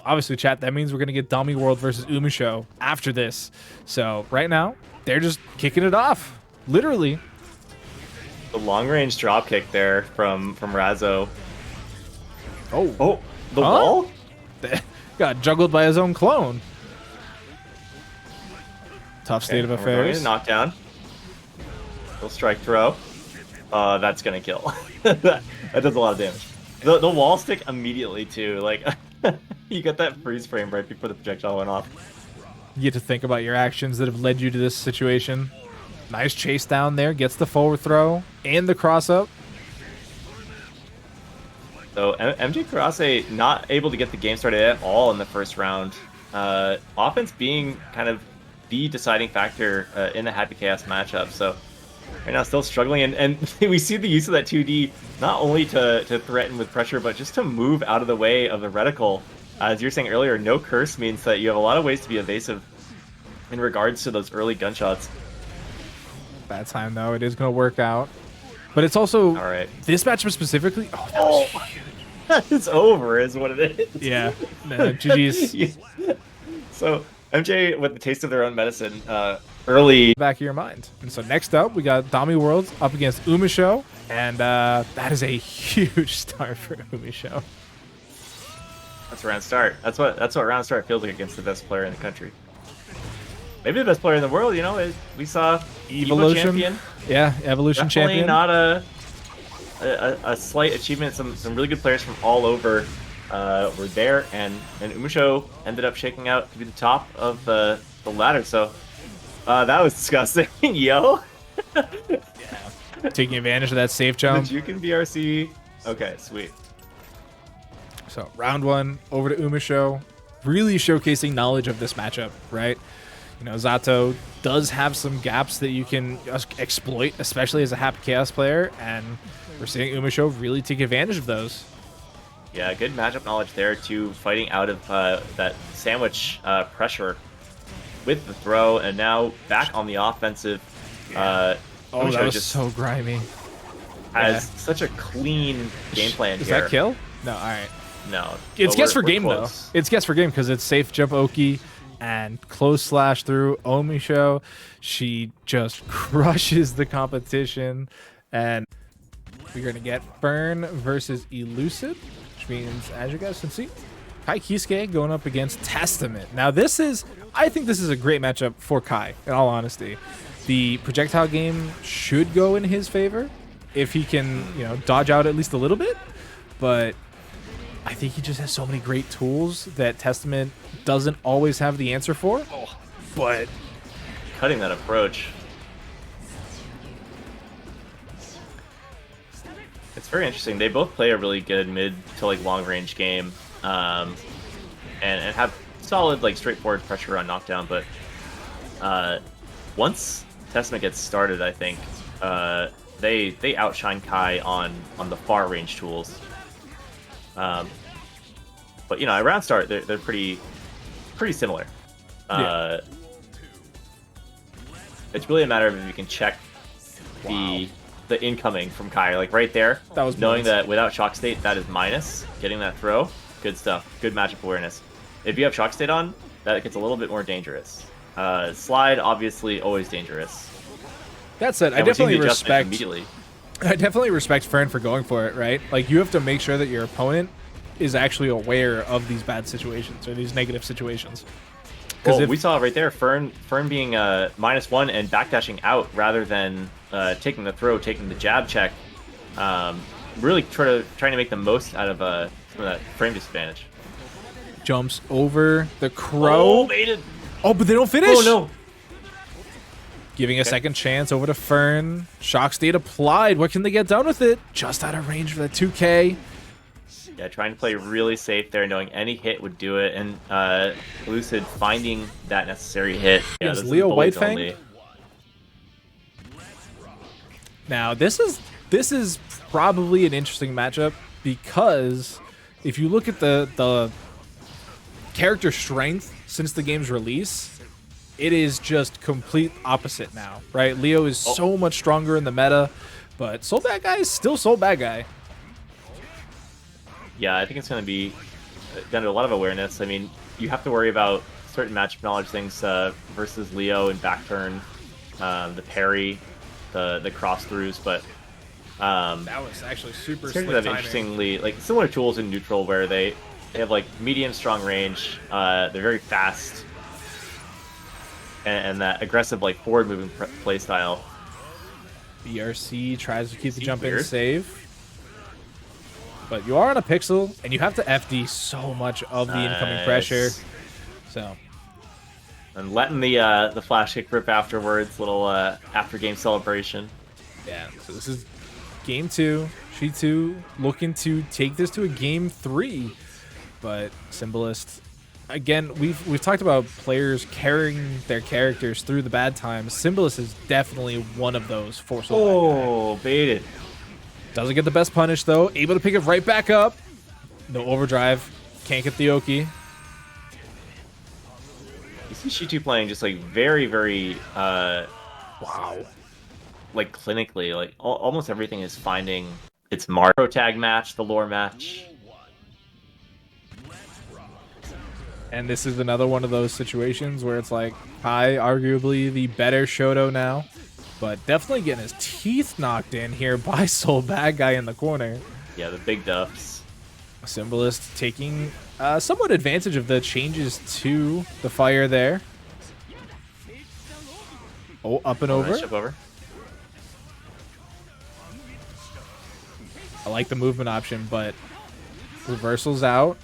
obviously, chat, that means we're going to get DomiWurld versus Umisho after this. So right now, they're just kicking it off. Literally. The long-range drop kick there from Razzo. Oh, the wall? Got juggled by his own clone. Tough state of affairs. Knockdown. Little strike throw. That's gonna kill. that does a lot of damage. The wall stick immediately too. Like you got that freeze frame right before the projectile went off. You get to think about your actions that have led you to this situation. Nice chase down there. Gets the forward throw and the cross up. So MJKurase not able to get the game started at all in the first round. Offense being kind of the deciding factor in the Happy Chaos matchup. So right now still struggling, and we see the use of that 2D not only to threaten with pressure, but just to move out of the way of the reticle. As you were saying earlier, no curse means that you have a lot of ways to be evasive in regards to those early gunshots. That time though, it is going to work out. But it's also, all right. This matchup specifically, that was huge. It's over is what it is. Yeah, no, GG's. Yeah. So MJ with the taste of their own medicine early. Back of your mind. And so next up, we got DomiWurld up against Umisho. And that is a huge start for Umisho. That's a round start. That's what round start feels like against the best player in the country. Maybe the best player in the world, you know. We saw Evolution champion. Yeah, Evolution Definitely champion. Not a slight achievement. Some really good players from all over were there, and Umisho ended up shaking out to be the top of the ladder. So that was disgusting, yo. Yeah. Taking advantage of that safe jump. The Juke and BRC. Okay, sweet. So round one over to Umisho, really showcasing knowledge of this matchup, right? You know, Zato does have some gaps that you can exploit, especially as a Happy Chaos player, and we're seeing Umisho really take advantage of those. Yeah, good matchup knowledge there too, fighting out of that sandwich pressure with the throw, and now back on the offensive. Oh, Umisho that was just so grimy. has such a clean game plan Is here. that kill? No, all right. No. It's guess for game, close. though. It's guess for game because it's safe jump Oki and close slash through Umisho. She just crushes the competition. And we're going to get Fern versus Elucid, which means, as you guys can see, Kai Kisuke going up against Testament. Now, I think this is a great matchup for Kai, in all honesty. The projectile game should go in his favor if he can, you know, dodge out at least a little bit. But I think he just has so many great tools that Testament doesn't always have the answer for. But cutting that approach. It's very interesting. They both play a really good mid to like long range game, and have solid like straightforward pressure on knockdown. But once Testament gets started, I think they outshine Kai on the far range tools. But you know, at round start, they're pretty similar. Yeah. It's really a matter of if you can check the incoming from Kai, like right there. That was knowing that without shock state, that is Mynus. Getting that throw, good stuff. Good matchup awareness. If you have shock state on, that gets a little bit more dangerous. Slide, obviously, always dangerous. That said, I definitely respect Fern for going for it, right? Like, you have to make sure that your opponent is actually aware of these bad situations or these negative situations. Well, we saw right there, Fern being -1 and backdashing out rather than taking the throw, taking the jab check. Really trying to make the most out of some of that frame disadvantage. Jumps over the crow. Oh, but they don't finish. Oh, no. Giving a second chance over to Fern. Shock state applied. What can they get done with it? Just out of range for that 2K. Yeah, trying to play really safe there, knowing any hit would do it, and Elucid finding that necessary hit. Yeah, against Leo Whitefang. Now, this is probably an interesting matchup because if you look at the character strength since the game's release, it is just complete opposite now, right? Leo is so much stronger in the meta, but Soul Bad Guy is still Soul Bad Guy. Yeah, I think it's going to be down to a lot of awareness. I mean, you have to worry about certain matchup knowledge things versus Leo and back turn, the parry, the cross throughs, but that was actually super slick have timing. interestingly like similar tools in neutral where they have like medium strong range. They're very fast and that aggressive like forward moving play style. BRC tries to keep the jump in safe. But you are on a pixel, and you have to FD so much of the incoming pressure. So, and letting the flash kick rip afterwards, little after game celebration. Yeah. So this is game 2. Chetoo looking to take this to a game 3, but Symbolist. Again, we've talked about players carrying their characters through the bad times. Symbolist is definitely one of those for Oh, baited. Doesn't get the best punish, though. Able to pick it right back up. No overdrive. Can't get the Oki. You see Chetoo playing just like very, very, wow. Like clinically, like almost everything is finding its mark. Pro tag match, the lore match. And this is another one of those situations where it's like, Kai, arguably the better Shoto now. But definitely getting his teeth knocked in here by Soul Bad Guy in the corner. Yeah, the big duffs. Symbolist taking somewhat advantage of the changes to the fire there. Oh, up and over. Nice jump over. I like the movement option, but reversals out.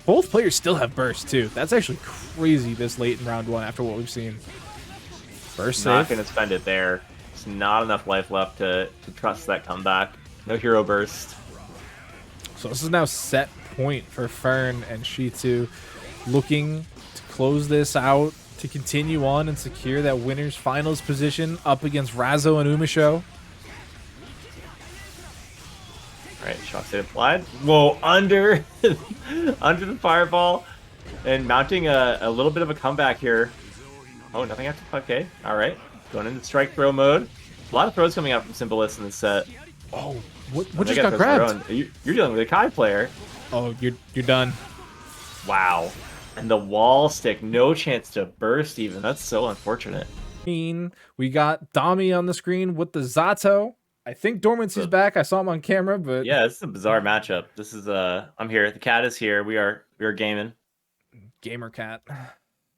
Both players still have burst, too. That's actually crazy this late in round 1 after what we've seen. Burst Not safe. going to spend it there. Not enough life left to trust that comeback. No hero burst. So this is now set point for Fern and Chetoo, looking to close this out to continue on and secure that winner's finals position up against Razzo and Umisho. All right, shock state applied. Whoa, under under the fireball and mounting a little bit of a comeback here. Oh, nothing after 5k. All right. Going into strike throw mode. A lot of throws coming out from Symbolist in this set. Oh, what just got grabbed? You're dealing with a Kai player. Oh, you're done. Wow. And the wall stick, no chance to burst even. That's so unfortunate. We got Domi on the screen with the Zato. I think Dormancy's back. I saw him on camera, but yeah, this is a bizarre matchup. This is I'm here. The cat is here. We are gaming. Gamer cat.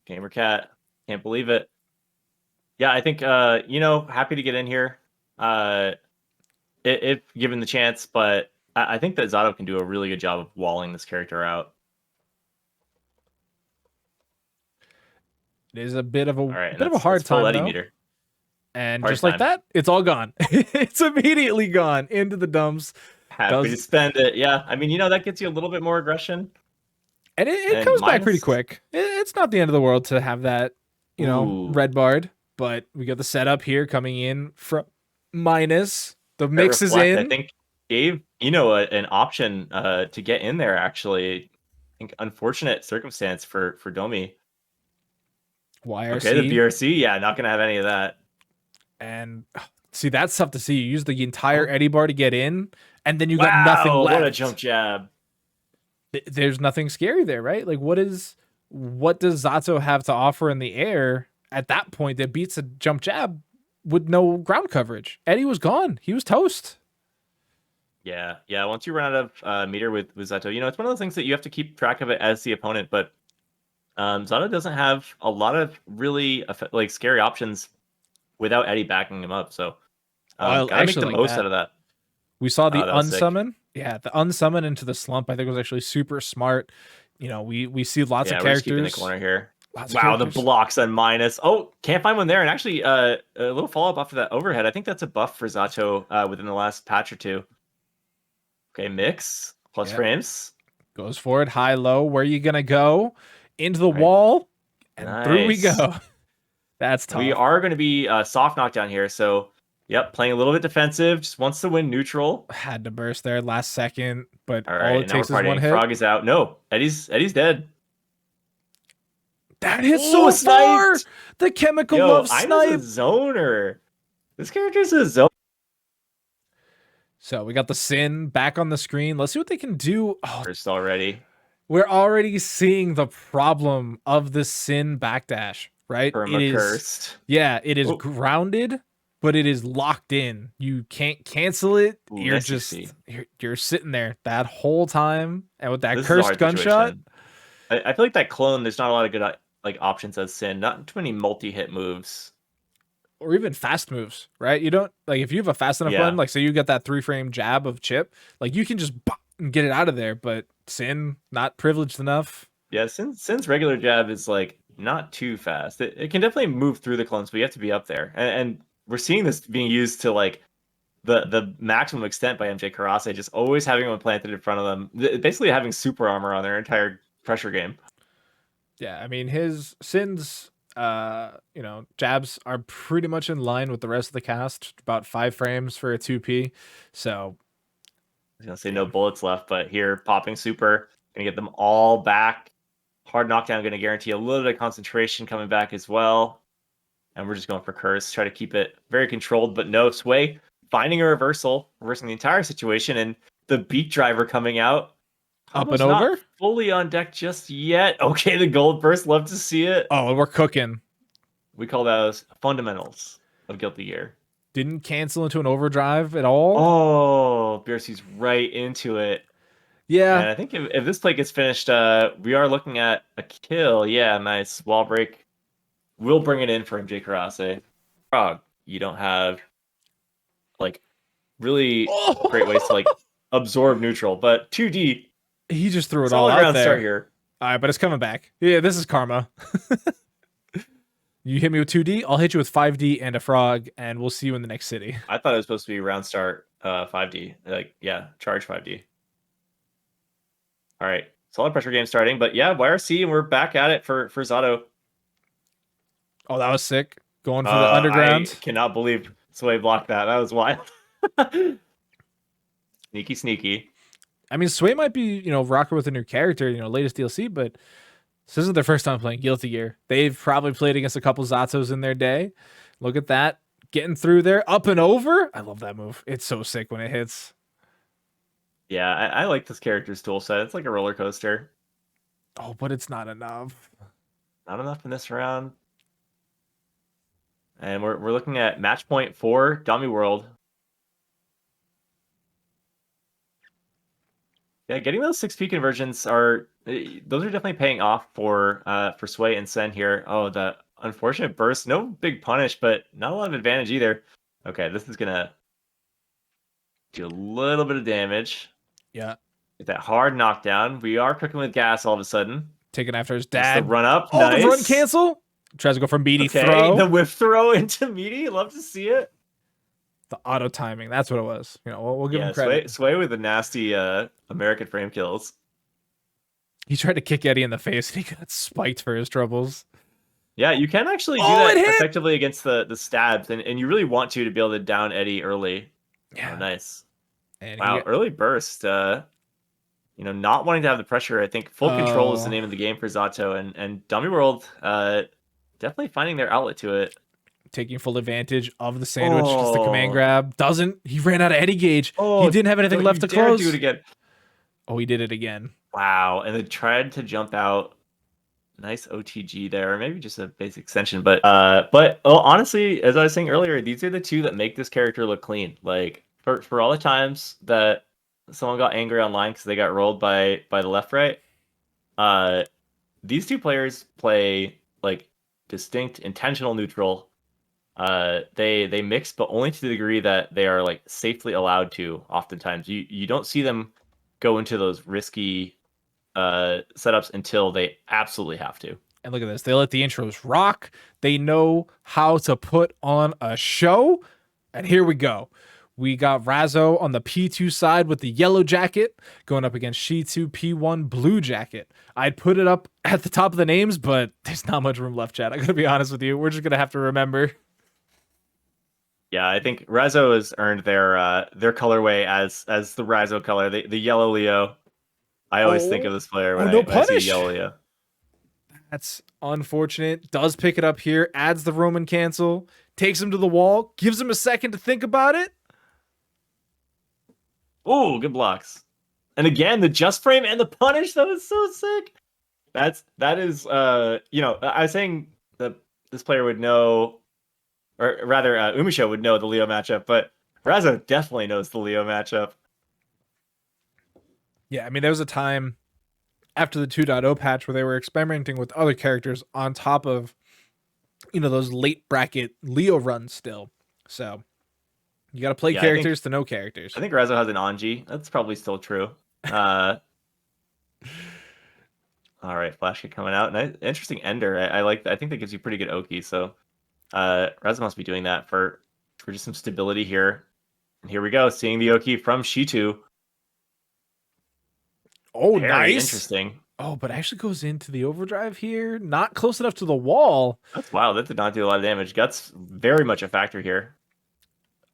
Gamer cat. Can't believe it. Yeah, I think happy to get in here, if given the chance. But I think that Zato can do a really good job of walling this character out. It is a bit of a right, hard time, Eddy though. Meter. And Hard just like time. that, it's all gone. It's immediately gone into the dumps. Happy to spend it. Yeah, I mean, that gets you a little bit more aggression. And it comes back pretty quick. It's not the end of the world to have that, red barred. But we got the setup here coming in from Mynus. The mix is in. I think gave an option to get in there. Actually, I think unfortunate circumstance for Domi. YRC. Okay, the BRC. Yeah, not gonna have any of that. And see, that's tough to see. You use the entire Eddy bar to get in, and then you got nothing left. What a jump jab! There's nothing scary there, right? Like, what does Zato have to offer in the air at that point that beats a jump jab with no ground coverage? Eddy was gone. He was toast. Yeah. Once you run out of meter with Zato, it's one of those things that you have to keep track of it as the opponent. But Zato doesn't have a lot of really scary options without Eddy backing him up. So gotta make the most out of that. We saw the unsummon. Yeah, the unsummon into the slump, I think, was actually super smart. We see lots of characters. In the corner here. Wow, the blocks on Mynus. Oh, can't find one there. And actually, a little follow-up after that overhead. I think that's a buff for Zato within the last patch or two. Okay, mix. Plus frames. Goes for it. High, low. Where are you going to go? Into the wall. And through we go. That's tough. We are going to be soft knockdown here. So, yep, playing a little bit defensive. Just wants to win neutral. Had to burst there last second. But all it takes is one hit. Frog is out. No, Eddy's dead. That hits so far. The chemical love snipe. I'm a zoner. This character's a zoner. So we got the Sin back on the screen. Let's see what they can do. First already. we're already seeing the problem of the Sin backdash, right? It is, Perma-cursed. yeah, it is Oh. grounded, but it is locked in. You can't cancel it. Ooh, You're nice just, CC. you're sitting there that whole time. And with that This is a cursed hard gunshot, situation. I feel like that clone, there's not a lot of good like options as Sin. Not too many multi-hit moves. or even fast moves, right? You don't, like, if you have a fast enough button, Yeah. like, say you get that 3-frame jab of chip, like, you can just bop and get it out of there. But Sin, not privileged enough. Yeah, Sin's regular jab is like not too fast. It can definitely move through the clones, but you have to be up there. And we're seeing this being used to like the maximum extent by MJKurase, just always having them planted in front of them, basically having super armor on their entire pressure game. Yeah, I mean, his Sin's jabs are pretty much in line with the rest of the cast, about 5 frames for a 2P. So I was gonna say no bullets left, but here popping super, gonna get them all back. Hard knockdown gonna guarantee a little bit of concentration coming back as well. And we're just going for curse, try to keep it very controlled, but no, Sway finding a reversal, reversing the entire situation, and the beat driver coming out. up and Combo's not over. fully on deck just yet. Okay, the gold burst, love to see it. Oh, we're cooking. We call those fundamentals of Guilty Gear. Didn't cancel into an overdrive at all. Oh, BRC's right into it. Yeah. And I think if this play gets finished, we are looking at a kill. Yeah, nice. Wall break. We'll bring it in for MJKurase. Frog, you don't have like really great ways to like absorb neutral, but 2D. He just threw it all Solid out ground there. start here. All right, but it's coming back. Yeah, this is karma. You hit me with 2D, I'll hit you with 5D and a frog, and we'll see you in the next city. I thought it was supposed to be round start 5D. Like, yeah, charge 5D. All right. Solid pressure game starting, but yeah, YRC, and we're back at it for Zato. Oh, that was sick. Going for the underground. I cannot believe Sway blocked that. That was wild. Sneaky. I mean, Sway might be, rocker with a new character, latest DLC, but this isn't their first time playing Guilty Gear. They've probably played against a couple Zatos in their day. Look at that. Getting through there, up and over. I love that move. It's so sick when it hits. Yeah, I like this character's tool set. It's like a roller coaster. Oh, but it's not enough. Not enough in this round. And we're looking at match point 4, DomiWurld. Yeah, getting those 6P conversions those are definitely paying off for Sway and Sen here. Oh, the unfortunate burst. No big punish, but not a lot of advantage either. Okay, this is gonna do a little bit of damage. Yeah. Get that hard knockdown. We are cooking with gas all of a sudden. Taking after his That's dad. the run up. Oh, Nice. the run cancel. Tries to go from meaty Okay, throw. the whiff throw into meaty. Love to see it. The auto timing. That's what it was. We'll give him Sway, credit. Sway with the nasty American frame kills. He tried to kick Eddie in the face and he got spiked for his troubles. Yeah, you can actually do that effectively against the stabs, and you really want to be able to down Eddie early. Yeah. Oh, nice. And Wow, early burst. Not wanting to have the pressure. I think full control is the name of the game for Zato, and DomiWurld definitely finding their outlet to it. Taking full advantage of the sandwich, just the command grab. He ran out of Eddie gauge. He didn't have anything left to close. Do it again. Oh, he did it again. Wow, and they tried to jump out. Nice OTG there, or maybe just a basic extension. But honestly, as I was saying earlier, these are the two that make this character look clean. Like for all the times that someone got angry online because they got rolled by the left right, these two players play like distinct intentional neutral. They mix, but only to the degree that they are like safely allowed to. Oftentimes, you don't see them go into those risky setups until they absolutely have to. And look at this. They let the intros rock. They know how to put on a show. And here we go. We got Razzo on the P2 side with the yellow jacket going up against Chetoo P1 blue jacket. I'd put it up at the top of the names, but there's not much room left, chat. I gotta be honest with you. We're just gonna have to remember. Yeah, I think Razzo has earned their colorway as the Razzo color, the yellow Leo. I always think of this player when I see yellow Leo. That's unfortunate. Does pick it up here, adds the Roman cancel, takes him to the wall, gives him a second to think about it. Oh, good blocks. And again, the just frame and the punish, that was so sick. That is you know, I was saying that this player would know, or rather Umisho would know the Leo matchup, but Razzo definitely knows the Leo matchup. Yeah, I mean, there was a time after the 2.0 patch where they were experimenting with other characters on top of, you know, those late bracket Leo runs still. So you got to play characters to know characters. I think Razzo has an Anji. That's probably still true. All right, flash kick coming out. Interesting ender. I like that. I think that gives you pretty good Oki. So Razzo must be doing that for just some stability here. And here we go, seeing the Oki from Chetoo. Oh, Very nice. Interesting. Oh, but actually goes into the overdrive here. Not close enough to the wall. That's wild. That did not do a lot of damage. Guts very much a factor here.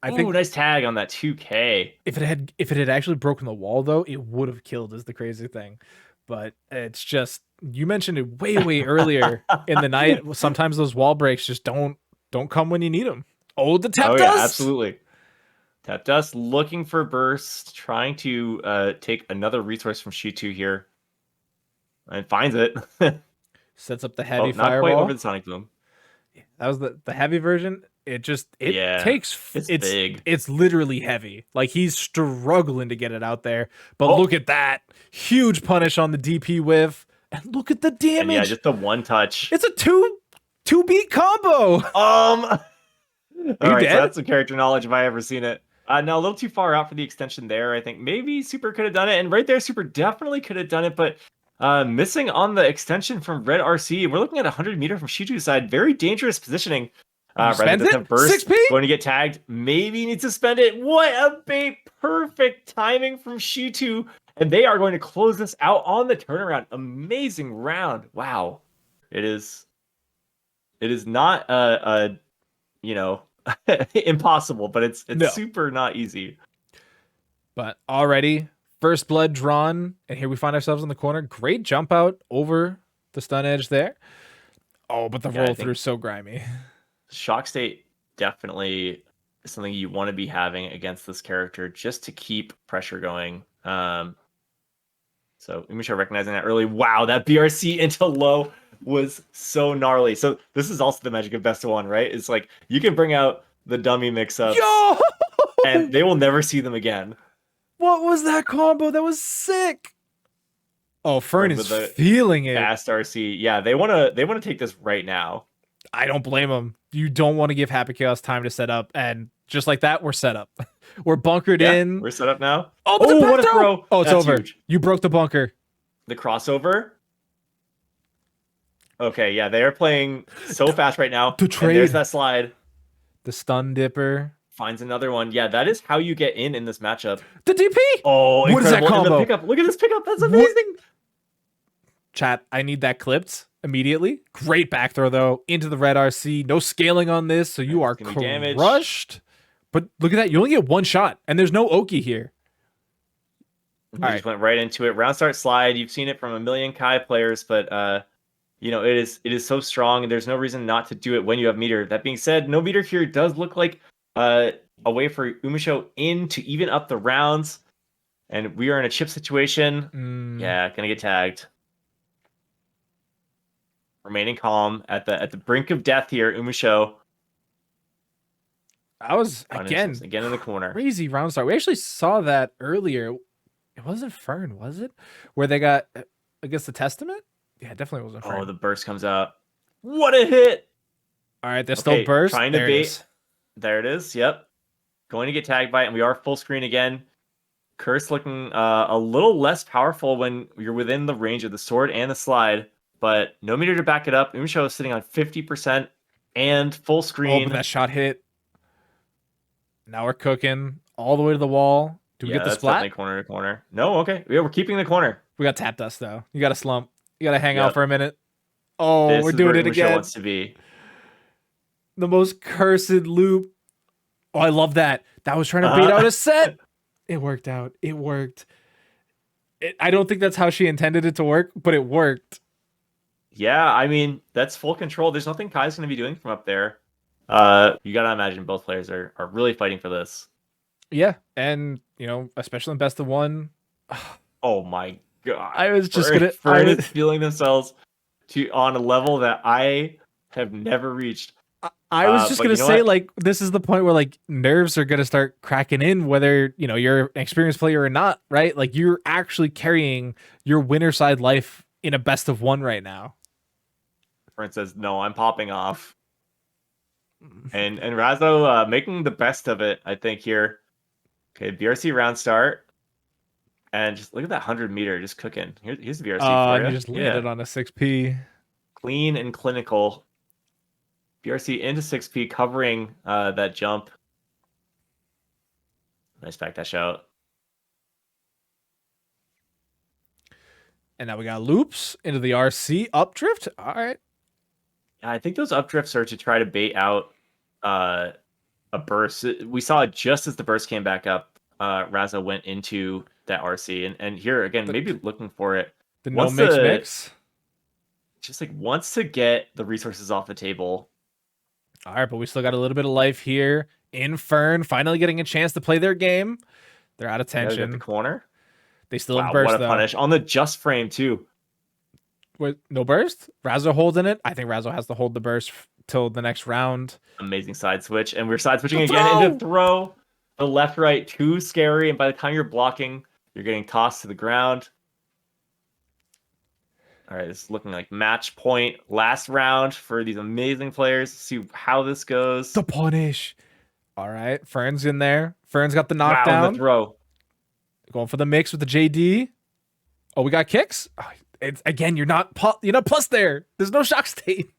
I think nice tag on that 2K. If it had actually broken the wall though, it would have killed, is the crazy thing. But it's just, you mentioned it way earlier in the night. Sometimes those wall breaks just don't come when you need them. Oh, the tap dust. Yeah, absolutely. Tap dust looking for burst, trying to take another resource from Chetoo here. And finds it. Sets up the heavy fireball. Not quite over the Sonic Boom. That was the heavy version. It takes, it's big. It's literally heavy. Like, he's struggling to get it out there. But look at that. Huge punish on the DP whiff. And look at the damage. And yeah, just the one touch. It's a two beat combo. All right, so that's some character knowledge if I ever seen it. No, a little too far out for the extension there. I think maybe Super could have done it. And right there, Super definitely could have done it. But missing on the extension from Red RC. We're looking at 100 meter from Chetoo's side. Very dangerous positioning. Spend it? Burst, 6P? going to get tagged. Maybe needs to spend it. What a bait. Perfect timing from Chetoo. And they are going to close this out on the turnaround. Amazing round. Wow. It is not you know, impossible, but it's super not easy. But already first blood drawn, and here we find ourselves in the corner. Great jump out over the stun edge there. Oh, but the roll through so grimy. Shock state definitely something you want to be having against this character just to keep pressure going. So Umisho recognizing that early. Wow, that BRC into low was so gnarly. So this is also the magic of best of one, right? It's like you can bring out the dummy mix-ups and they will never see them again. What was that combo? That was sick. Oh, Fern is feeling it. Fast RC. Yeah, they want to take this right now. I don't blame them. You don't want to give Happy Chaos time to set up, and just like that, we're set up. We're bunkered in. We're set up now. Oh, what a throw! Oh, it's over. Huge. You broke the bunker. The crossover. Okay, yeah, they are playing so fast right now. The trade. And there's that slide. The stun dipper. Finds another one. Yeah, that is how you get in this matchup. The DP. Oh, incredible. What is that combo? And the pickup. Look at this pickup. That's amazing. Chat, I need that clipped immediately. Great back throw, though, into the red RC. No scaling on this, so you are crushed. But look at that. You only get one shot, and there's no Oki here. Just went right into it. Round start slide. You've seen it from a million Kai players, but you know, it is so strong, and there's no reason not to do it when you have meter. That being said, no meter here does look like a way for Umisho in to even up the rounds, and we are in a chip situation. Yeah, gonna get tagged. Remaining calm at the brink of death here, Umisho. I was again in the corner. Crazy round start. We actually saw that earlier. It wasn't Fern, was it? Where they got against the Testament? Yeah, it definitely wasn't Fern. Oh, the burst comes out. What a hit! All right, there's still burst. Trying to bait. There it is. Yep. Going to get tagged by it, and we are full screen again. Curse looking a little less powerful when you're within the range of the sword and the slide, but no meter to back it up. Umisho is sitting on 50% and full screen. Oh, but that shot hit. Now we're cooking all the way to the wall. Do we get the splat? Definitely corner to corner. No, okay. Yeah, we're keeping the corner. We got tap dust though. You got to slump. You got to hang out for a minute. Oh, we're doing it again. Wants to be the most cursed loop. Oh, I love that. That was trying to bait out a set. It worked out. It worked. I don't think that's how she intended it to work, but it worked. Yeah, I mean, that's full control. There's nothing Kai's going to be doing from up there. You got to imagine both players are really fighting for this. Yeah, and, you know, especially in best of one. Oh my god. I was just Fern, gonna. Fern is feeling themselves on a level that I have never reached. I was just But gonna you know say, what? like, this is the point where like nerves are gonna start cracking in, whether you're an experienced player or not, right? Like you're actually carrying your winner side life in a best of one right now. Fern says, "No, I'm popping off." And Razzo making the best of it, I think here. Okay, BRC round start, and just look at that 100 meter just cooking. Here's the BRC for And you you. just Yeah, landed on a 6P. clean and clinical. BRC into 6P covering that jump. Nice backdash out. And now we got loops into the RC up drift. All right. Yeah, I think those up drifts are to try to bait out a burst. We saw it just as the burst came back up. Razzo went into that RC, and here again, maybe looking for it. The no mix. Just like wants to get the resources off the table. All right, but we still got a little bit of life here. In Fern, finally getting a chance to play their game. They're out of tension. Get the corner. They still Wow, have burst, what a though. punish on the just frame too. Wait, no burst? Razzo holding it. I think Razzo has to hold the burst till the next round. Amazing side switch, and we're side switching again into throw. The left right too scary, and by the time you're blocking, you're getting tossed to the ground. All right, this is looking like match point. Last round for these amazing players. See how this goes. The punish. All right, Fern's in there. Fern's got the knockdown. Wow, the throw. Going for the mix with the JD. Oh, we got kicks. Oh, it's again. You're not plus there. There's no shock state.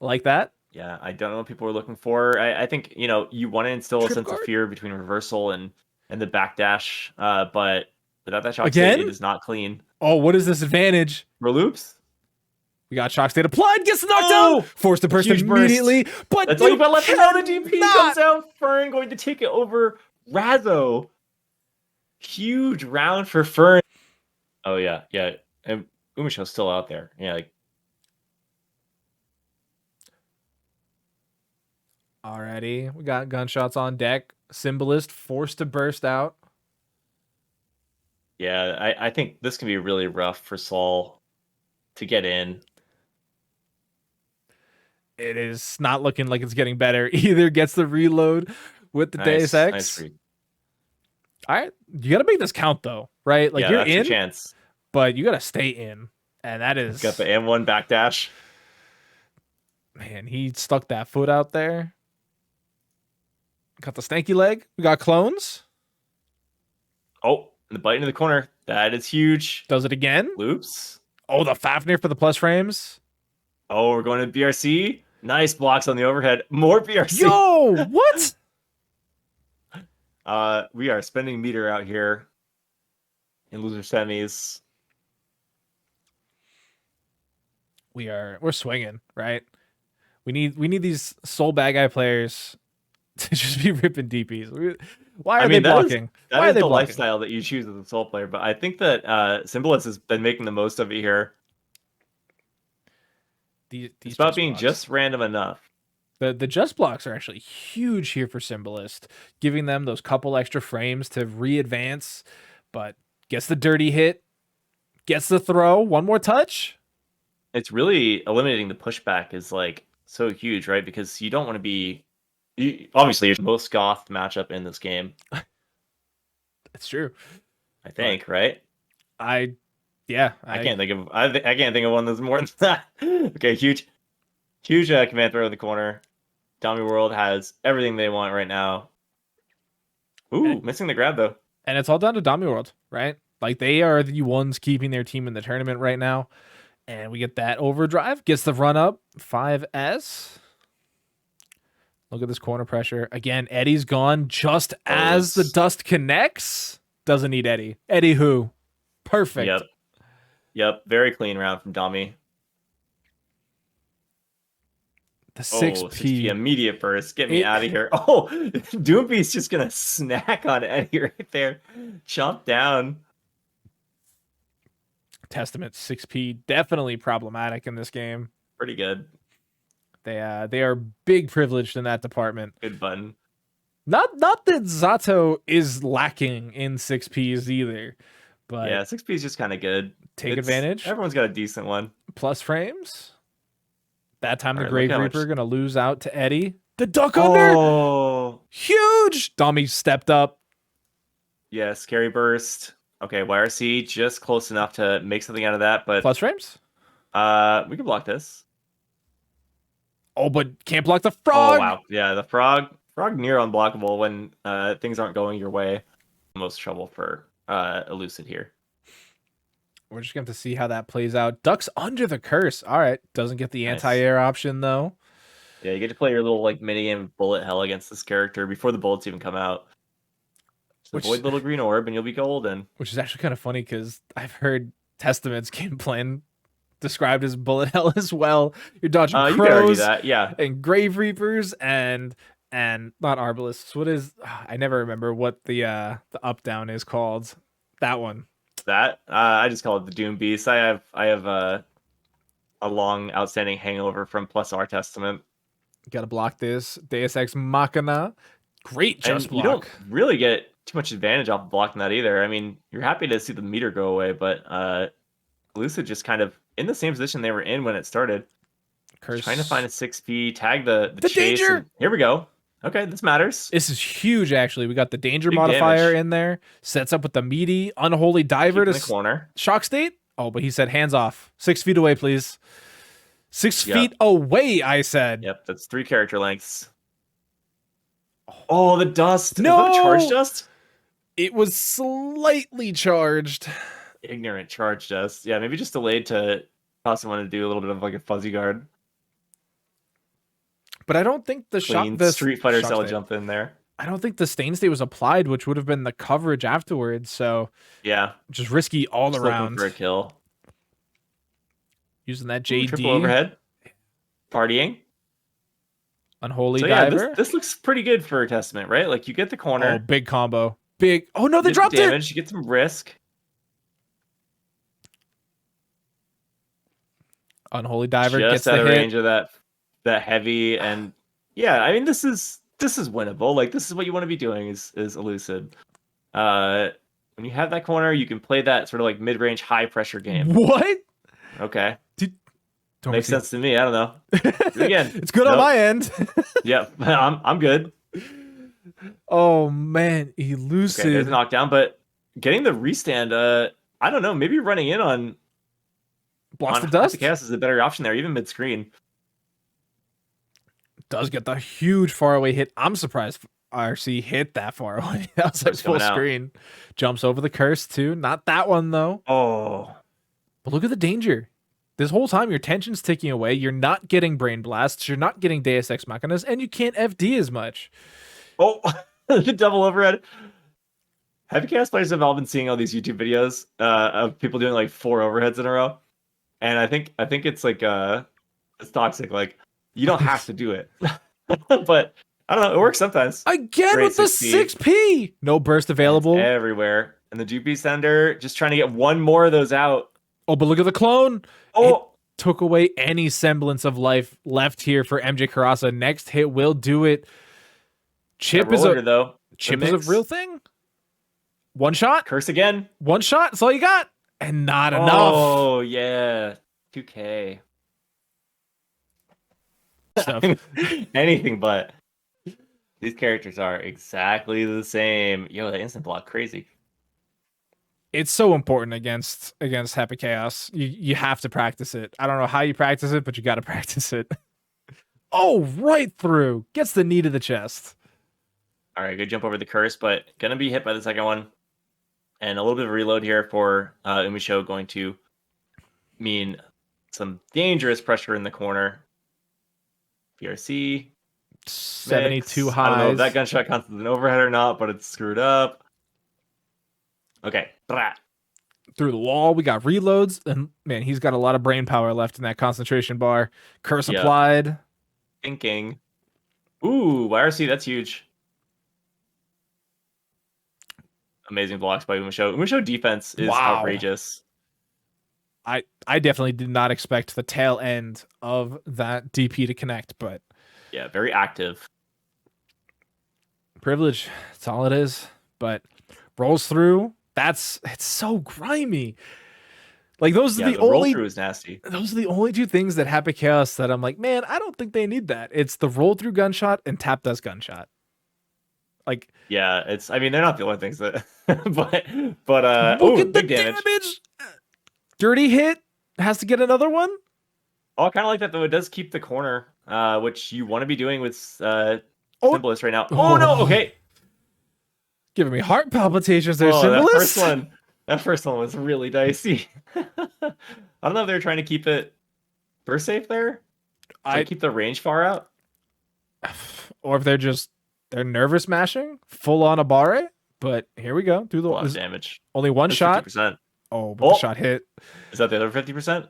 Like that. Yeah, I don't know what people are looking for. I think you want to instill a sense of fear between reversal and the backdash, but without that shock state, it is not clean. Oh, what is this advantage? For loops? We got shock state applied, gets the knockdown, forced to burst immediately. Burst. But that's all you got left. Now the DP comes out. Fern going to take it over Razzo. Huge round for Fern. Oh yeah, and Umisho's still out there. Yeah, like. Alrighty, we got gunshots on deck. Symbolist forced to burst out. Yeah, I think this can be really rough for Saul to get in. It is not looking like it's getting better. Either gets the reload with the Deus Ex. Nice read. All right, you got to make this count though, right? Like you're in, chance. But you got to stay in, and that is got the M1 backdash. Man, he stuck that foot out there. Got the stanky leg. We got clones. Oh, the bite into the corner. That is huge. Does it again. Loops. Oh, the Fafnir for the plus frames. Oh, we're going to BRC. Nice blocks on the overhead. More BRC. Yo, what? We are spending meter out here in loser semis. We're swinging, right? We need these soul bad guy players to just be ripping DPs. Why are they blocking? That is the lifestyle that you choose as a soul player, but I think that Symbolist has been making the most of it here. It's about being just random enough. The just blocks are actually huge here for Symbolist, giving them those couple extra frames to re-advance, but gets the dirty hit, gets the throw, one more touch. It's really eliminating the pushback is like so huge, right? Because you don't want to be obviously your most goth matchup in this game. It's true. I think, right? I can't think of I can't think of one that's more than that. Okay, huge command throw in the corner. DomiWurld has everything they want right now. Ooh, missing the grab though. And it's all down to DomiWurld, right? Like they are the ones keeping their team in the tournament right now. And we get that overdrive, gets the run up, 5S. Look at this corner pressure. Again, Eddie's gone just as the dust connects. Doesn't need Eddie. Eddie who? Perfect. Yep. Very clean round from Domi. The 6P. Immediate burst. Get me out of here. Oh, Doombeast's just going to snack on Eddie right there. Chomp down. Testament 6P. Definitely problematic in this game. Pretty good. They are big privileged in that department. Good button. Not that Zato is lacking in 6Ps either, But yeah, 6P is just kind of good. take advantage. Everyone's got a decent one. Plus frames. That time the All right, look Grave how Reaper much- gonna lose out to Eddie. The duck under. Oh, Huge. Domi stepped up. yeah, scary burst. Okay, YRC just close enough to make something out of that, but Plus frames. we can block this. Oh, but can't block the Oh frog. wow, yeah, the frog near unblockable when things aren't going your way. Most trouble for Elucid here. We're just going to have to see how that plays out. Ducks under the curse. All right. Doesn't get the Nice. anti-air option, though. Yeah, you get to play your little like mini game of bullet hell against this character before the bullets even come out. Just avoid little green orb and you'll be golden. Which is actually kind of funny because I've heard Testament's game plan described as bullet hell as well. You're dodging You could argue crows that, yeah. and grave reapers and not arbalists. What is? I never remember what the up down is called. That one. That I just call it the Doom Beast. I have a long outstanding hangover from Plus R Testament. Gotta block this Deus Ex Machina. Great just And block. you don't really get too much advantage off of blocking that either. I mean, you're happy to see the meter go away, but Elucid just kind of in the same position they were in when it started. Curse. Trying to find a 6P, tag the chase. danger! And here we go. Okay, this matters. This is huge, actually. We got the danger Big modifier damage. in there. Sets up with the meaty, unholy diver Keep in to the corner. shock state. Oh, but he said hands off. 6 feet away, please. 6 Yep. feet away, I said. Yep, that's 3 character lengths. Oh, the dust. No! Is that charge dust? It was slightly charged. Ignorant charge dust. Yeah, maybe just delayed to possibly want to do a little bit of like a fuzzy guard. But I don't think the Clean the Street Fighter shock cell state- jump in there. I don't think the stain state was applied, which would have been the coverage afterwards. So Yeah, just risky all just looking around. for a kill. Using that Ooh, JD. triple overhead. Partying. Unholy So yeah, diver. this looks pretty good for Testament, right? Like you get the Oh, corner, big combo. Big. Oh, no, they you get dropped the it. damage, you get some risk. Unholy diver Just gets out the of hit. range of that heavy, and yeah, I mean this is winnable. Like this is what you want to be doing is Elucid. When you have that corner, you can play that sort of like mid-range, high-pressure game. What? Okay, Don't makes see- sense to me. I don't know. Do it again. It's good on Nope. my end. Yep, I'm good. Oh man, Okay, there's Elucid. a knockdown, but getting the restand. I don't know. Maybe running in on Blocks the Happy dust. Chaos is a better option there, even mid-screen. Does get the huge far away hit. I'm surprised RC hit that far away. That was like It's full coming out. screen. Jumps over the curse too. Not that one though. Oh, But look at the danger. This whole time your tension's ticking away. You're not getting brain blasts. You're not getting Deus Ex Machinas, and you can't FD as much. oh, the double overhead. Happy Chaos players have all been seeing all these YouTube videos of people doing like 4 overheads in a row, and I think it's like it's toxic. Like you don't have to do it, but I don't know. It works sometimes. Again Great with the 6P. 6P. No burst available. Everywhere, and the GP sender just trying to get one more of those out. Oh, but look at the clone. Oh, Took away any semblance of life left here for MJKurase. Next hit will do it. Chip is a though. chip The is a mix. real thing. One shot. Curse again. One shot. That's all you got. And not enough. Oh yeah, 2K. Stuff. Anything but. These characters are exactly the same. Yo, that instant block, crazy. It's so important against Happy Chaos. You have to practice it. I don't know how you practice it, but you got to practice it. Oh, right through. Gets the knee to the chest. All right, good jump over the curse, but gonna be hit by the second one. And a little bit of a reload here for Umisho, going to mean some dangerous pressure in the corner. PRC. 72 mix. I don't know highs. if that gunshot counts as an overhead or not, but it's screwed up. Okay. Brat. Through the wall. We got reloads. And man, he's got a lot of brain power left in that concentration bar. Curse Yeah. applied. Thinking. Ooh, YRC, that's huge. Amazing blocks by Umisho. Umisho defense is Wow. outrageous. I definitely did not expect the tail end of that DP to connect, but Yeah, very active. privilege. That's all it is. But rolls through. It's so grimy. Like those are Yeah, the the roll only through is nasty. those are the only two things that Happy Chaos that I'm like, man, I don't think they need that. It's the roll through gunshot and tap dust gunshot. Like, Yeah, it's. I mean, they're not the only things that, look at the big damage. Dirty hit has to get another one. Oh, I kind of like that though. It does keep the corner, which you want to be doing with Symbolist right now. Oh no, okay. Giving me heart palpitations there, Oh, Symbolist. that first one was really dicey. I don't know if they're trying to keep it burst safe there. I keep the range far out, or if they're nervous mashing full on a barre. But here we go. Do the a lot of damage. Only one shot. 50%. Oh, but the shot hit. Is that the other 50%?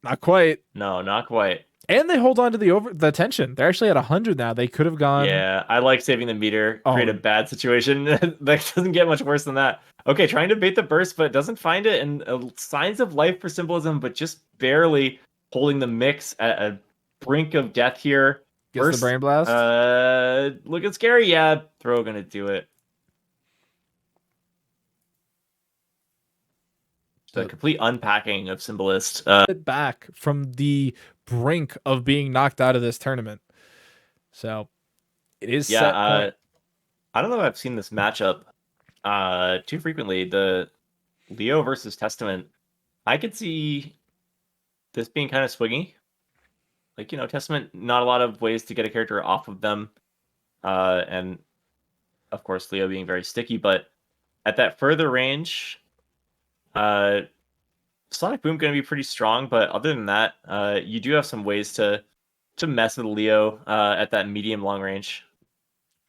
Not quite. No, not quite. And they hold on to the tension. They're actually at 100 now. They could have gone. Yeah, I like saving the meter. Create a bad situation. That doesn't get much worse than that. Okay, trying to bait the burst, but doesn't find it. And signs of life for Symbolism, but just barely holding the mix at a brink of death here. Gets the brain blast. Looking scary. Yeah, throw gonna do it. The complete unpacking of Symbolist. Back from the brink of being knocked out of this tournament. So it is set point. I don't know if I've seen this matchup too frequently. The Leo versus Testament. I could see this being kind of swingy. Like, Testament, not a lot of ways to get a character off of them. And of course, Leo being very sticky, but at that further range, Sonic Boom going to be pretty strong, but other than that, you do have some ways to mess with Leo at that medium long range.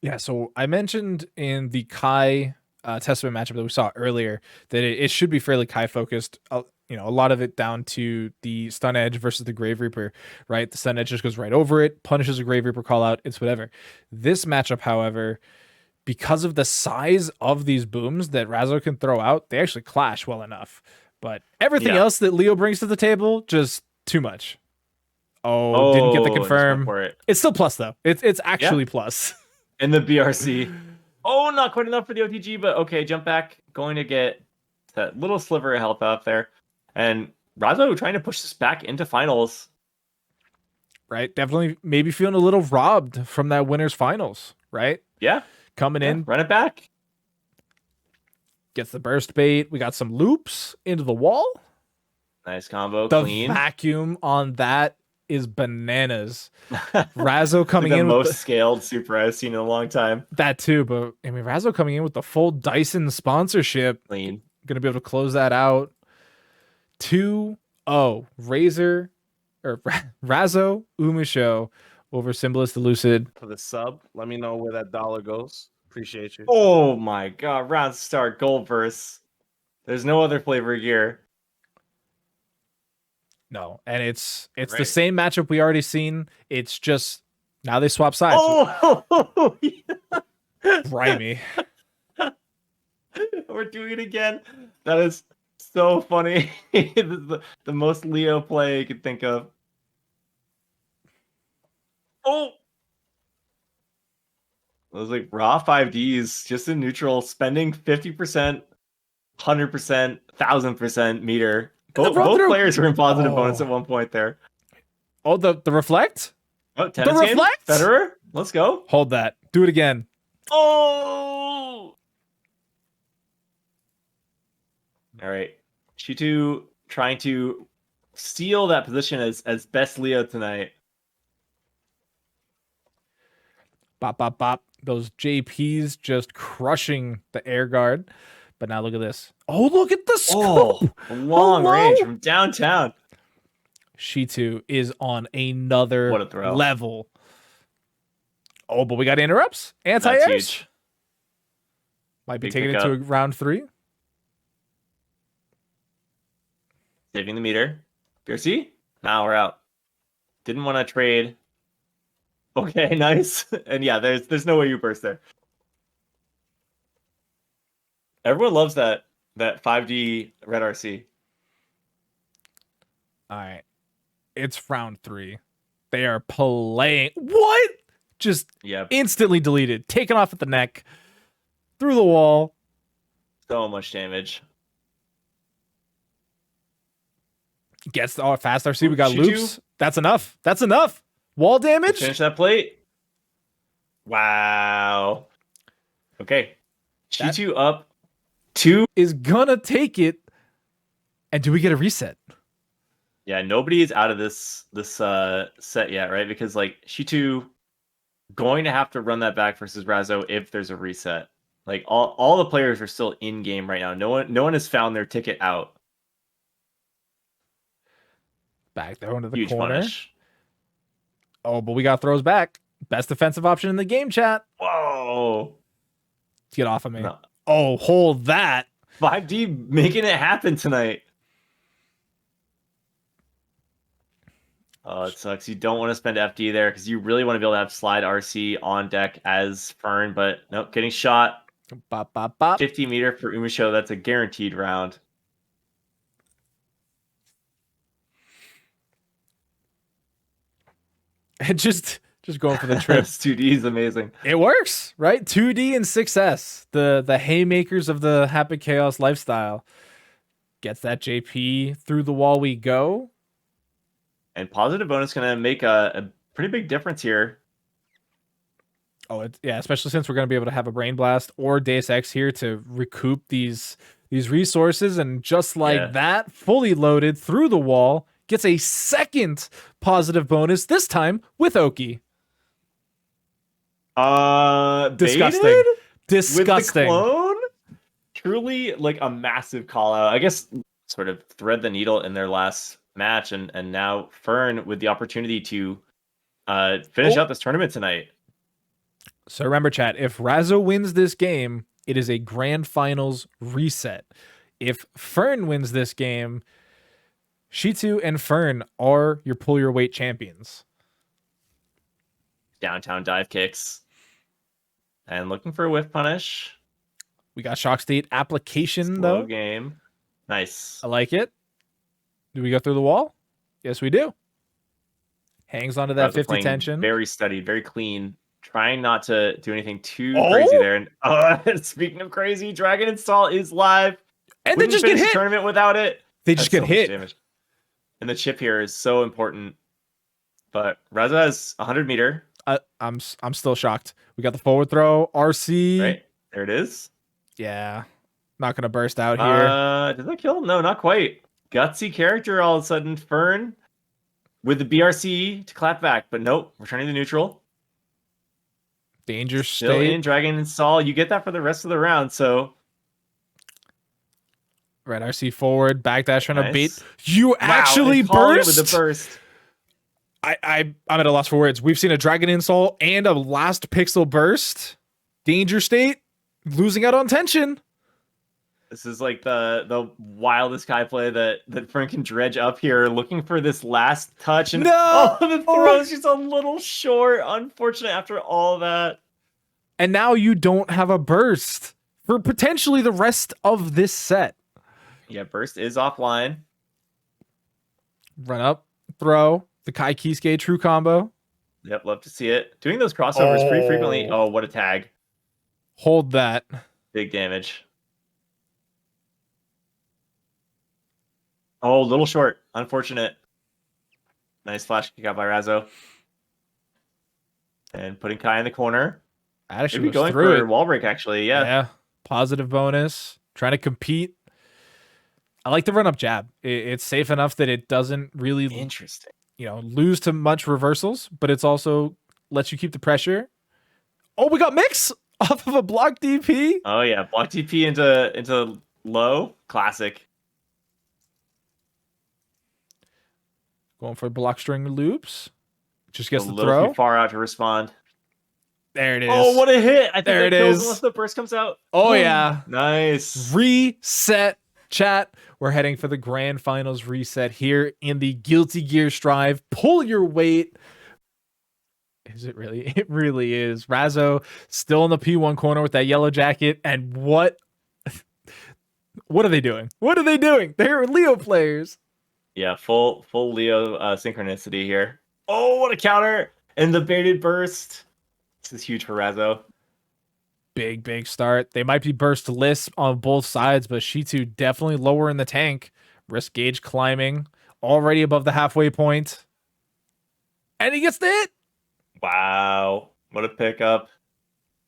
Yeah, so I mentioned in the Kai Testament matchup that we saw earlier that it should be fairly Kai focused. A lot of it down to the Stun Edge versus the Grave Reaper, right? The Stun Edge just goes right over it, punishes a Grave Reaper call out, it's whatever. This matchup, however, because of the size of these booms that Razzo can throw out, they actually clash well enough. But everything else that Leo brings to the table, just too much. Oh, didn't get the confirm. It's still plus though. It's actually plus. In the BRC. Oh, not quite enough for the OTG, but okay, jump back. Going to get that little sliver of health up there. And Razzo trying to push this back into finals. Right? Definitely maybe feeling a little robbed from that winner's finals, right? Yeah. Coming in. Run it back. Gets the burst bait. We got some loops into the wall. Nice combo. The clean. Vacuum on that is bananas. Razzo coming like in the with most scaled super I've seen in a long time. That too, but I mean Razzo coming in with the full Dyson sponsorship. Clean. Gonna be able to close that out. 2-0. Razor or Razzo Umisho over Symbolist Elucid. For the sub, let me know where that dollar goes. Appreciate you. Oh my god, round start gold burst. There's no other flavor here. No, and it's the same matchup we already seen. It's just now they swap sides. Oh, grimy. We're doing it again. That is so funny. the most Leo play you could think of. Oh, it was like raw 5Ds just in neutral, spending 50%, 100%, 1000% meter. Both players were in positive bonus at one point there. Oh, the reflect? Oh, the reflect? Federer? Let's go. Hold that. Do it again. Oh! All right. Chetoo trying to steal that position as best Leo tonight. Bop, bop, bop. Those JPs just crushing the air guard. But now look at this. Oh, look at the scope. Oh, long range from downtown. Chetoo is on another level. Oh, but we got interrupts. Anti-airs. Might be taking it to round 3. Saving the meter. Piercy? Now we're out. Didn't want to trade. Okay, nice. And yeah, there's no way you burst there. Everyone loves that 5D red RC. All right. It's round 3. They are playing. What? Just instantly deleted. Taken off at the neck. Through the wall. So much damage. Gets the fast RC. We got Chetoo. loops. That's enough. That's enough. Wall damage. Finish that plate. Wow. Okay. Chetoo up 2. Is gonna take it. And do we get a reset? Yeah, nobody is out of this set yet, right? Because like Chetoo going to have to run that back versus Razzo if there's a reset. Like all the players are still in game right now. No one has found their ticket out. Back there into the Huge corner. punish. Oh, but we got throws back. Best defensive option in the game, chat. Whoa. Get off of me. No. Oh, hold that. 5D making it happen tonight. Oh, it sucks. You don't want to spend FD there because you really want to be able to have slide RC on deck as Fern, but nope, getting shot. Bop, bop, bop. 50 meter for Umisho. That's a guaranteed round. And just going for the trip. 2D is amazing. It works, right? 2D and 6S, the haymakers of the Happy Chaos lifestyle. Gets that JP through the wall we go. And positive bonus going to make a pretty big difference here. Oh, yeah, especially since we're going to be able to have a Brain Blast or Deus Ex here to recoup these resources. And just like that, fully loaded through the wall, gets a second positive bonus, this time with Oki. Disgusting. Disgusting. With Disgusting. the clone? Truly like a massive call out. I guess sort of thread the needle in their last match, and now Fern with the opportunity to finish out this tournament tonight. So remember, chat, if Razzo wins this game, it is a grand finals reset. If Fern wins this game, Chetoo and Fern are your pull your weight champions. Downtown dive kicks. And looking for a whiff punish. We got Shock State application, Slow though. game. Nice. I like it. Do we go through the wall? Yes, we do. Hangs onto that Razzo 50 playing tension. Very studied, very clean. Trying not to do anything too crazy there. And speaking of crazy, Dragon Install is live. And they Wouldn't just get finish the hit. tournament without it. They just That's get so much hit. damage. And the chip here is so important. But Razzo has 100 meter. I'm still shocked. We got the forward throw, RC. Right? There it is. Yeah. Not going to burst out here. Did that kill? No, not quite. Gutsy character all of a sudden. Fern with the BRC to clap back. But nope, returning to neutral. Danger Still state. in Dragon Install. You get that for the rest of the round. So Red RC forward, backdash trying to nice. bait. You actually they call it burst? with the burst. I'm at a loss for words. We've seen a Dragon Install and a last pixel burst. Danger state. Losing out on tension. This is like the wildest Kai play that Fern can dredge up here, looking for this last touch. And No! the throw is just a little short. Unfortunate after all that. And now you don't have a burst for potentially the rest of this set. Yeah, burst is offline. Run up, throw, the Kai Kisuke true combo. Yep, love to see it. Doing those crossovers pretty frequently. Oh, what a tag. Hold that. Big damage. Oh, a little short. Unfortunate. Nice flash kick out by Razzo. And putting Kai in the corner. Actually Maybe was going through for it. wall break, actually. Yeah. Positive bonus. Trying to compete. I like the run up jab. It's safe enough that it doesn't really Interesting. Lose to much reversals, but it's also lets you keep the pressure. Oh, we got mix off of a block DP. Oh yeah, block TP into low. Classic. Going for block string loops. Just gets A the little throw. too far out to respond. There it is. Oh, what a hit! I think There that it kills is. unless the burst comes out. Oh yeah. Nice. Reset, chat. We're heading for the grand finals reset here in the Guilty Gear Strive. Pull your weight. Is it really? It really is. Razzo still in the P1 corner with that yellow jacket. And what are they doing? What are they doing? They're Leo players. Yeah, full Leo synchronicity here. Oh, what a counter! And the baited burst. This is huge for Razzo. Big start. They might be burst-less on both sides, but Chetoo definitely lower in the tank. Risk gauge climbing. Already above the halfway point. And he gets the hit! Wow. What a pickup.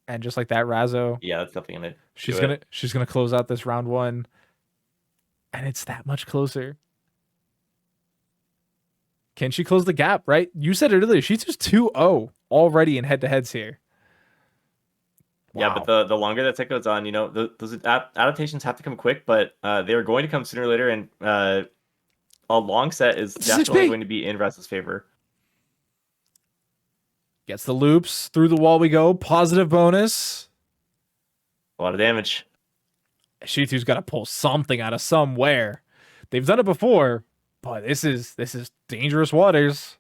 And just like that, Razzo. Yeah, that's definitely She's gonna close out this round 1. And it's that much closer. Can she close the gap, right? You said it earlier. She's just 2-0 already in head-to-heads here. Wow. Yeah, but the longer that set goes on, you know, those adaptations have to come quick, but they are going to come sooner or later, and a long set is definitely going to be in Razzo's favor. Gets the loops. Through the wall we go. Positive bonus. A lot of damage. Chetoo's got to pull something out of somewhere. They've done it before, but this is dangerous waters.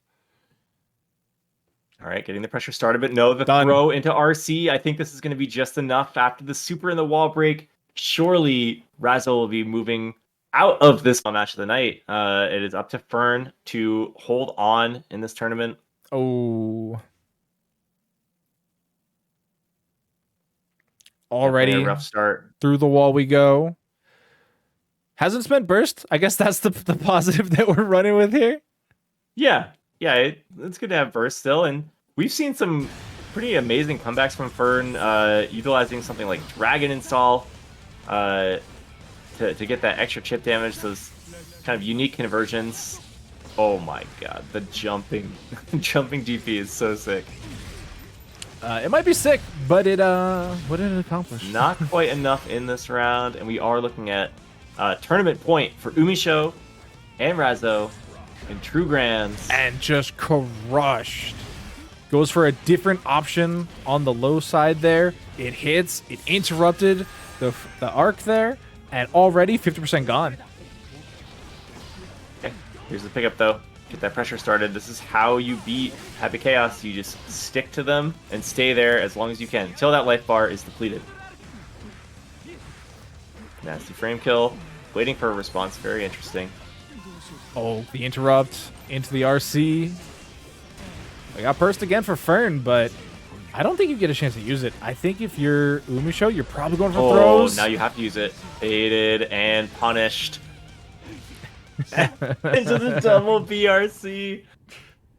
All right, getting the pressure started, but no, the throw into RC. I think this is going to be just enough after the super and the wall break. Surely Razzo will be moving out of this match of the night. It is up to Fern to hold on in this tournament. Oh. Already a rough start. Through the wall we go. Hasn't spent burst. I guess that's the positive that we're running with here. Yeah, it's good to have burst still, and we've seen some pretty amazing comebacks from Fern, utilizing something like Dragon Install to get that extra chip damage. Those kind of unique conversions. Oh my god, the jumping GP is so sick. It might be sick, but what did it accomplish? Not quite enough in this round, and we are looking at tournament point for Umisho and Razzo in True Grands. And just crushed. Goes for a different option on the low side there. It hits. It interrupted the arc there, and already 50% gone. Okay, here's the pickup though. Get that pressure started. This is how you beat Happy Chaos. You just stick to them and stay there as long as you can until that life bar is depleted. Nasty frame kill. Waiting for a response. Very interesting. Oh, the interrupt into the RC. I got burst again for Fern, but I don't think you get a chance to use it. I think if you're Umisho, you're probably going for throws. Oh, now you have to use it. Baited and punished. Into the double BRC.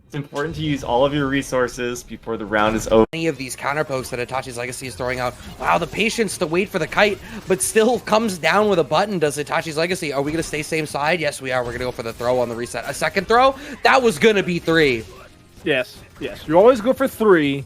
It's important to use all of your resources before the round is over. Any of these counter pokes that Itachi's Legacy is throwing out. Wow, the patience to wait for the kite, but still comes down with a button. Does Itachi's Legacy? Are we going to stay same side? Yes, we are. We're going to go for the throw on the reset. A second throw? That was going to be 3. Yes. You always go for 3.